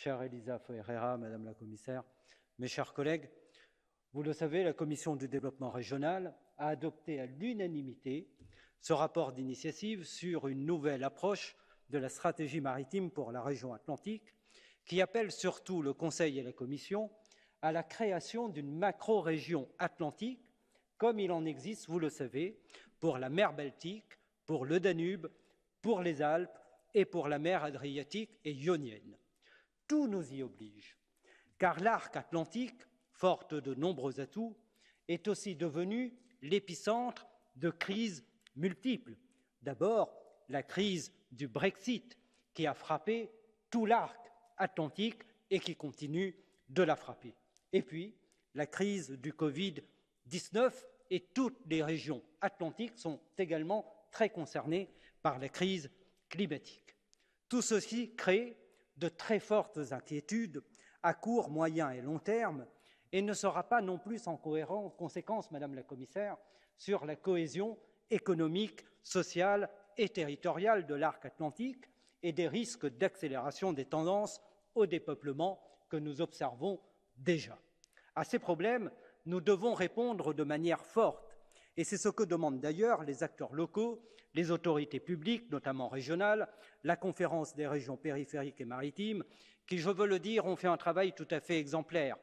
chère Elisa Ferreira, Madame la Commissaire, mes chers collègues, vous le savez, la Commission du développement régional a adopté à l'unanimité ce rapport d'initiative sur une nouvelle approche de la stratégie maritime pour la région atlantique, qui appelle surtout le Conseil et la Commission à la création d'une macro-région atlantique, comme il en existe, vous le savez, pour la mer Baltique, pour le Danube, pour les Alpes et pour la mer Adriatique et Ionienne. Tout nous y oblige, car l'arc atlantique, forte de nombreux atouts, est aussi devenu l'épicentre de crises multiples. D'abord, la crise du Brexit, qui a frappé tout l'arc atlantique et qui continue de la frapper. Et puis, la crise du Covid-19 et toutes les régions atlantiques sont également très concernées par la crise climatique. Tout ceci crée de très fortes inquiétudes à court, moyen et long terme et ne sera pas non plus sans conséquence, Madame la Commissaire, sur la cohésion économique, sociale et territoriale de l'arc atlantique et des risques d'accélération des tendances au dépeuplement que nous observons déjà. À ces problèmes, nous devons répondre de manière forte, et c'est ce que demandent d'ailleurs les acteurs locaux, les autorités publiques, notamment régionales, la Conférence des régions périphériques et maritimes, qui, je veux le dire, ont fait un travail tout à fait exemplaire.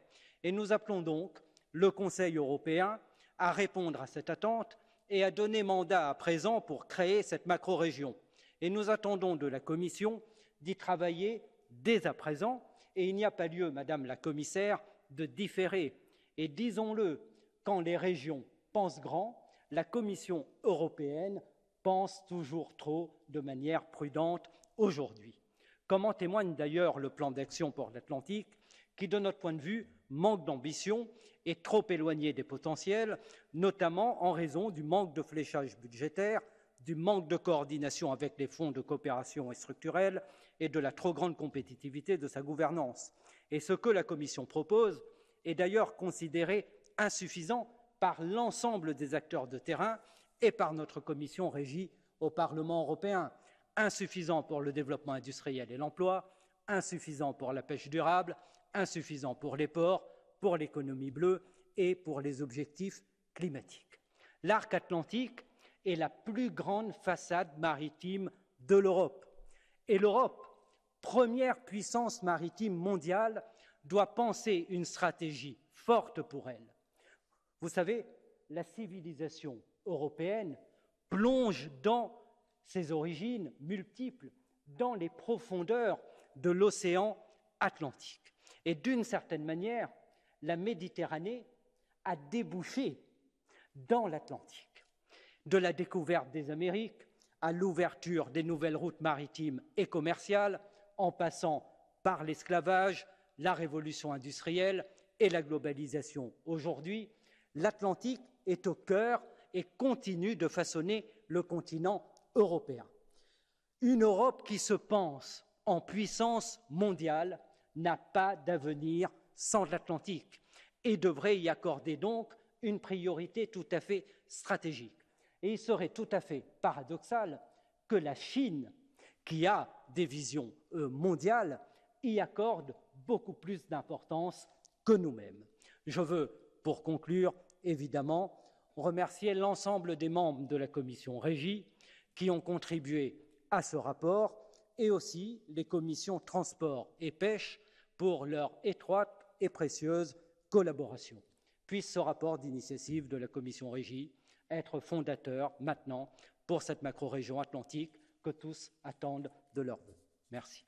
Et nous appelons donc le Conseil européen à répondre à cette attente et à donner mandat à présent pour créer cette macro-région. Et nous attendons de la Commission d'y travailler dès à présent, et il n'y a pas lieu, Madame la Commissaire, de différer. Et disons-le, quand les régions pensent grand, la Commission européenne pense toujours trop de manière prudente aujourd'hui. Comme en témoigne d'ailleurs le plan d'action pour l'Atlantique, qui, de notre point de vue, manque d'ambition et trop éloigné des potentiels, notamment en raison du manque de fléchage budgétaire, du manque de coordination avec les fonds de coopération et structurels et de la trop grande compétitivité de sa gouvernance. Et ce que la Commission propose est d'ailleurs considéré insuffisant par l'ensemble des acteurs de terrain et par notre Commission régie au Parlement européen. Insuffisant pour le développement industriel et l'emploi, insuffisant pour la pêche durable, insuffisant pour les ports, pour l'économie bleue et pour les objectifs climatiques. L'arc atlantique est la plus grande façade maritime de l'Europe. Et l'Europe, première puissance maritime mondiale, doit penser une stratégie forte pour elle. Vous savez, la civilisation européenne plonge dans ses origines multiples, dans les profondeurs de l'océan Atlantique. Et d'une certaine manière, la Méditerranée a débouché dans l'Atlantique. De la découverte des Amériques à l'ouverture des nouvelles routes maritimes et commerciales, en passant par l'esclavage, la révolution industrielle et la globalisation. Aujourd'hui, l'Atlantique est au cœur et continue de façonner le continent européen. Une Europe qui se pense en puissance mondiale n'a pas d'avenir sans l'Atlantique et devrait y accorder donc une priorité tout à fait stratégique. Et il serait tout à fait paradoxal que la Chine, qui a des visions mondiales, y accorde beaucoup plus d'importance que nous-mêmes. Je veux, pour conclure, évidemment, remercier l'ensemble des membres de la commission Régie qui ont contribué à ce rapport et aussi les commissions Transport et Pêche pour leur étroite et précieuse collaboration. Puisse ce rapport d'initiative de la commission Régie être fondateur maintenant pour cette macro-région atlantique que tous attendent de leur vœu. Merci.